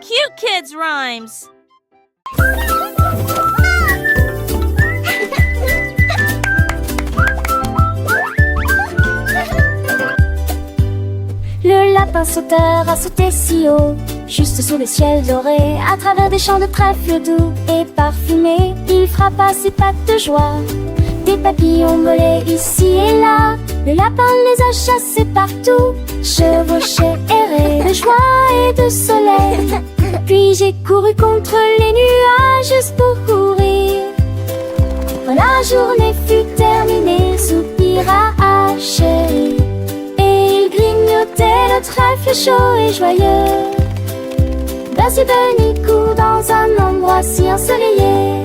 cute kids' rhymes. Le lapin sauteur a sauté si haut, juste sous le ciel doré, à travers des champs de trèfle doux et parfumés. Il frappa ses pattes de joie, des papillons volaient ici et là. Le lapin les a chassés partout, chevauchait, errait de joie et de soleil. Puis j'ai couru contre les nuages juste pour courir. Quand la journée fut terminée, soupira chérie, et il grignotait le trèfle chaud et joyeux. Bugsy Bunny court dans un endroit si ensoleillé.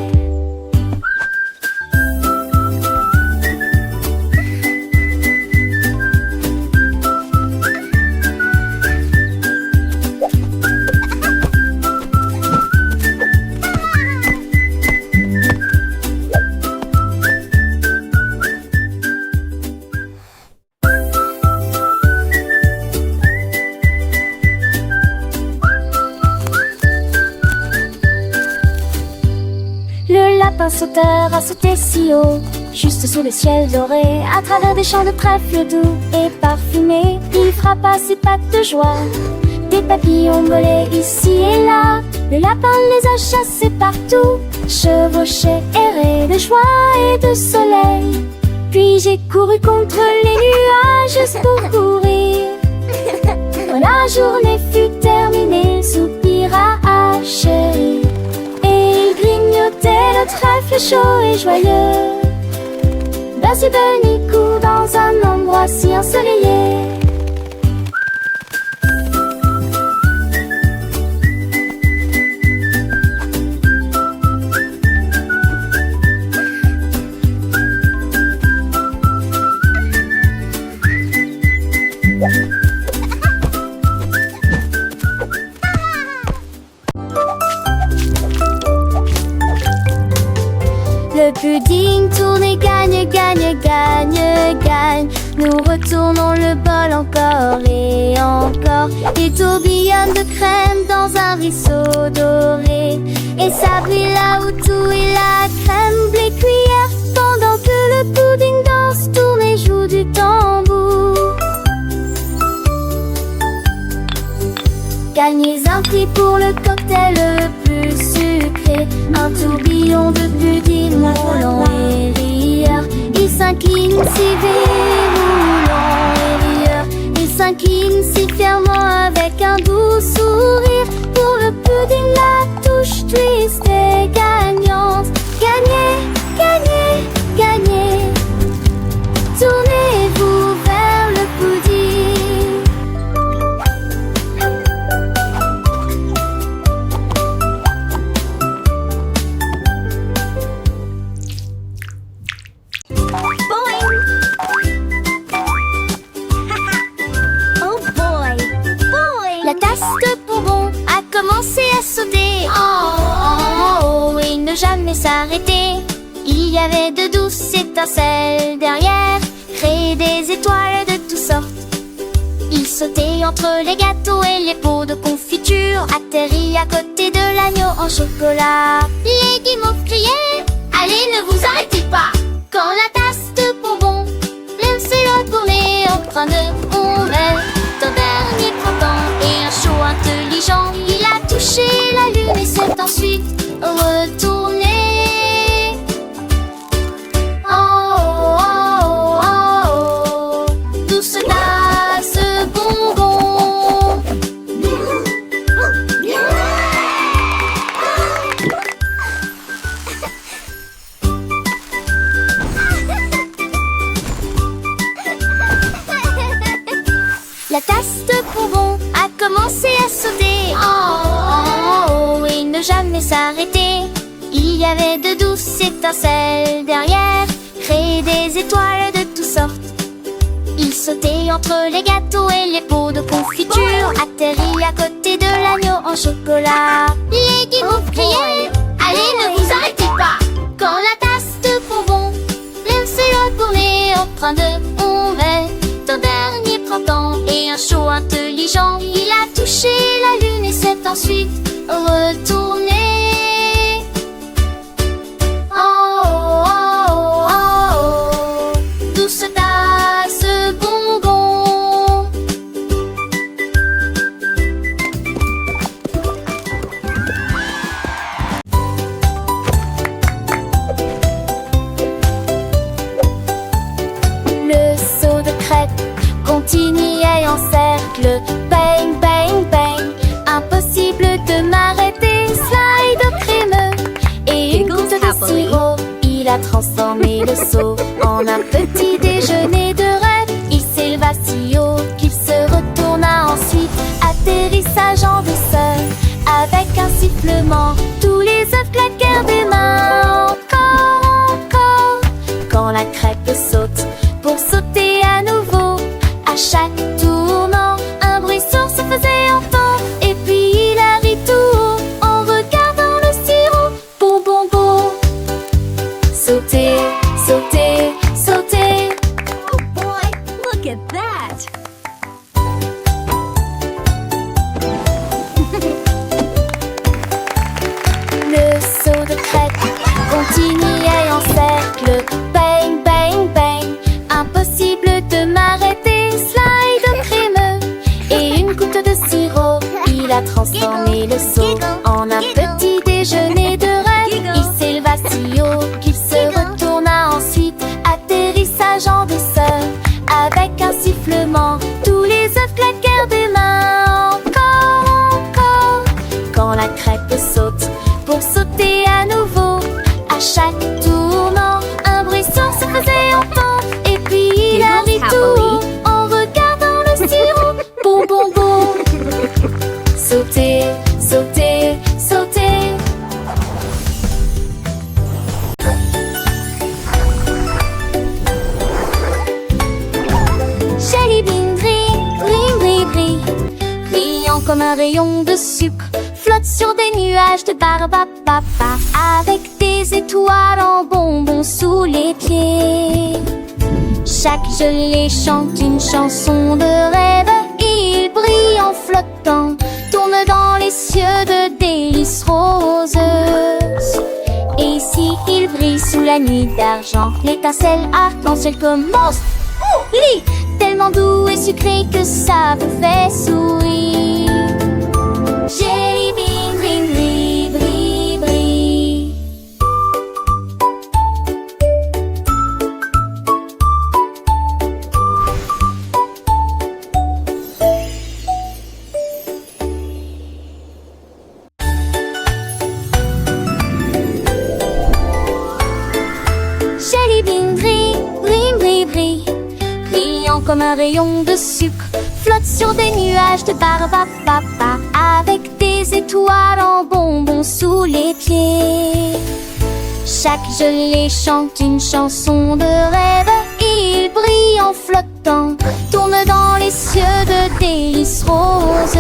Le lapin sauteur a sauté si haut, juste sous le ciel doré, à travers des champs de trèfle doux et parfumés. Il frappa ses pattes de joie, des papillons volaient ici et là. Le lapin les a chassés partout, chevauchait, errait de joie et de soleil. Puis j'ai couru contre les nuages juste pour courir. Quand la journée fut terminée, soupira chérie, grignotait le trèfle chaud et joyeux. Bugsy Bunny court dans un endroit si ensoleillé. Le pudding tourne et gagne, gagne, gagne, gagne. Nous retournons le bol encore et encore. Il tourbillonne de crème dans un ruisseau doré, et ça brille là où tout est la crème blé cuillère. Pendant que le pudding danse, tourne et joue du tambour. Gagnez un prix pour le cocktail le plus sucré, un tourbillon de pudding roulant et rieur. Il s'incline si roulant et rieur. Il s'incline si fièrement avec un doux sourire. Pour le pudding la touche twist est gagnante. Gagnez, gagnez, gagnez. Tournez-vous vers le pudding. La tasse de bonbons a commencé à sauter en haut et ne jamais s'arrêter. Il y avait de douces étincelles derrière, créer des étoiles de toutes sortes. Il sautait entre les gâteaux et les pots de confiture, atterrit à côté de l'agneau en chocolat. Les guimauves criaient: allez, ne vous arrêtez pas! Quand la tasse de bonbons s'est retournée en train de mourir, un dernier printemps et un chaud intelligent, il a touché la lune et s'est ensuite retourné. En haut, en haut, en haut, douce tasse bonbon. La tasse de bonbons a commencé à sauter en haut et ne jamais s'arrêter. Il y avait de douces étincelles derrière, créer des étoiles de toutes sortes. Il sautait entre les gâteaux et les pots de confiture, atterrit à côté de l'agneau en chocolat. Les guimauves criaient: allez, ne vous arrêtez pas! Quand la tasse de bonbons s'est retournée en train de mourir, un dernier printemps et un chaud intelligent, il a touché la lune et s'est ensuite retourner. En haut, en haut, en haut, d'où se tasse bonbon. Le saut de crête continuait en cercle. Bang, bang, bang. Impossible de m'arrêter. Slide crémeux et une goutte de sirop. Il a transformé le seau en un petit déjeuner de rêve. Il s'éleva si haut qu'il se retourna ensuite. Atterrissage en douceur avec un sifflement. Tous les œufs claquèrent des mains. Encore, encore. Quand la crêpe saute pour sauter à nouveau. À chaque tournant, un bruit sourd se faisait entendre. Et puis il a ri tout haut en regardant le sirop. Bon, bon, bon. Sauter, sauter, sauter. Oh boy, look at that! Le saut de crête continuait en cercle. Bang, bang, bang. Impossible de m'arrêter. Slide crémeux et une goutte de sirop. Il a transformé le seau en un petit déjeuner de rêve. Il s'éleva si haut qu'il se retourna ensuite. Atterrissage en douceur avec un sifflement. Tous les œufs claquèrent des mains. Encore, encore. Quand la crêpe saute pour sauter à nouveau. À chaque tournant, un bruit sourd se faisait entendre. Et puis il a ri tout haut en regardant le sirop. Bon, bon, bon. Sauter, sauter, sauter. Jelly bean brille, brille, brille, brillant comme un rayon de sucre, flotte sur des nuages de barbe à papa, avec des étoiles en bonbons sous les pieds. Chaque gelée chante une chanson de rêve. Il brille en flottant, tourne dans les cieux de délices roses. Et si il brille sous la nuit d'argent, l'étincelle arc-en-ciel commence. Lit tellement doux et sucré que ça vous fait sourire. Jelly bean, brille, brille, brille, brille. Jelly bean brille, brille, brille, brille, brillant comme un rayon de sucre, flotte sur des nuages de barbe à papa, avec des étoiles en bonbons sous les pieds. Chaque gelée chante une chanson de rêve. Il brille en flottant, tourne dans les cieux de délices roses.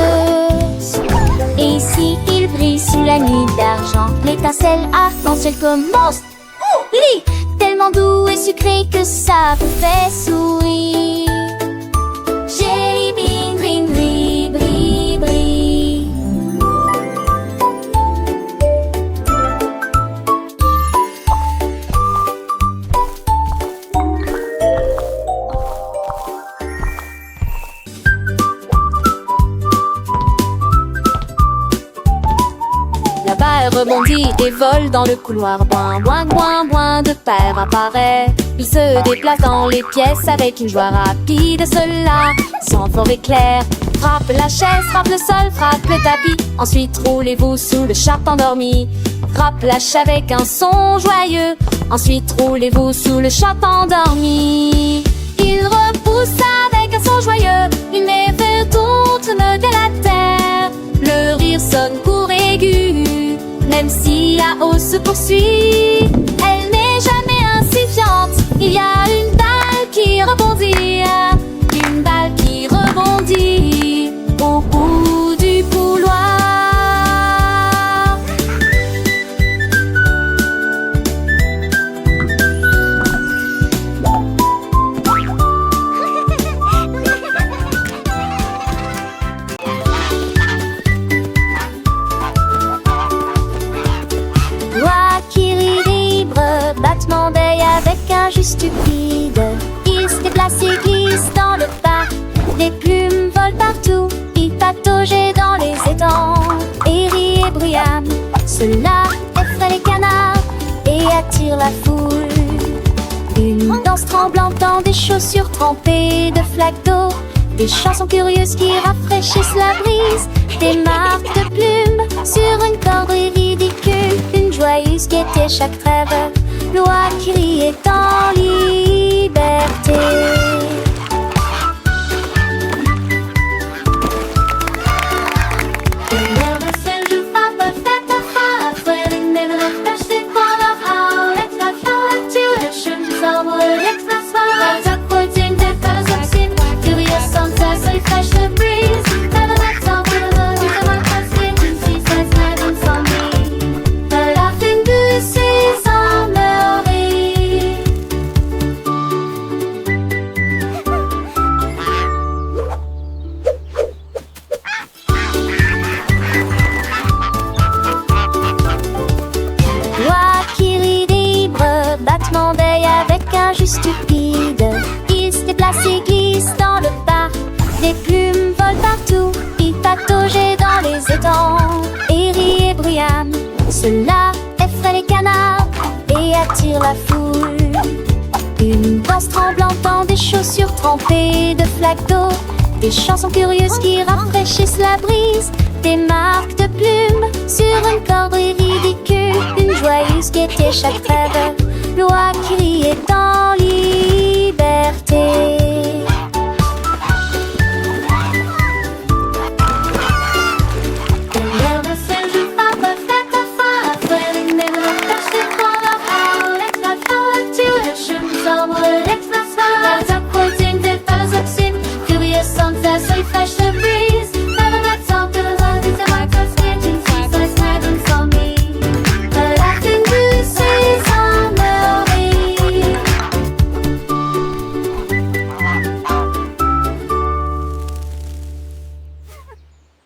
Et si il brille sous la nuit d'argent, l'étincelle arc-en-ciel commence. Lit tellement doux et sucré que ça vous fait sourire. Jelly bean, brille, brille, brille, brille. Là-bas elle rebondit et vole dans le couloir. Boing, boing, boing, boing, de père apparaît. Il se déplace dans les pièces avec une joie rapide. Cela sans fort éclair. Frappe la chaise, frappe le sol, frappe le tapis. Ensuite roulez-vous sous le chat endormi. Frappe la chaise avec un son joyeux. Ensuite roulez-vous sous le chat endormi. Il repousse avec un son joyeux une merveille tourne de la terre. Le rire sonne court aigu, même si la hausse se poursuit. Elle n'est jamais insignifiante. Il y a une balle qui rebondit, une balle qui rebondit au bout du couloir. juste stupide. Il se déplace et glisse dans le parc. Des plumes volent partout. Il pataugeait dans les étangs et riait bruyamment. Cela effraie les canards et attire la foule. Une danse tremblante dans des chaussures trempées de flaques d'eau. Des chansons curieuses qui rafraîchissent la brise. Des marques de plumes sur une corde ridicule. Une joyeuse gaieté chaque trêve. L'oie qui riait en liberté. Battement d'œil avec un juste stupide. Il se déplace et glisse dans le parc. Des plumes volent partout. Il pataugeait dans les étangs et riait bruyamment. Cela effraie les canards et attire la foule. Une danse tremblante dans des chaussures trempées de flaques d'eau. Des chansons curieuses qui rafraîchissent la brise. Des marques de plumes sur une corde ridicule. Une joyeuse gaieté chaque trêve. L'oie qui riait en lit.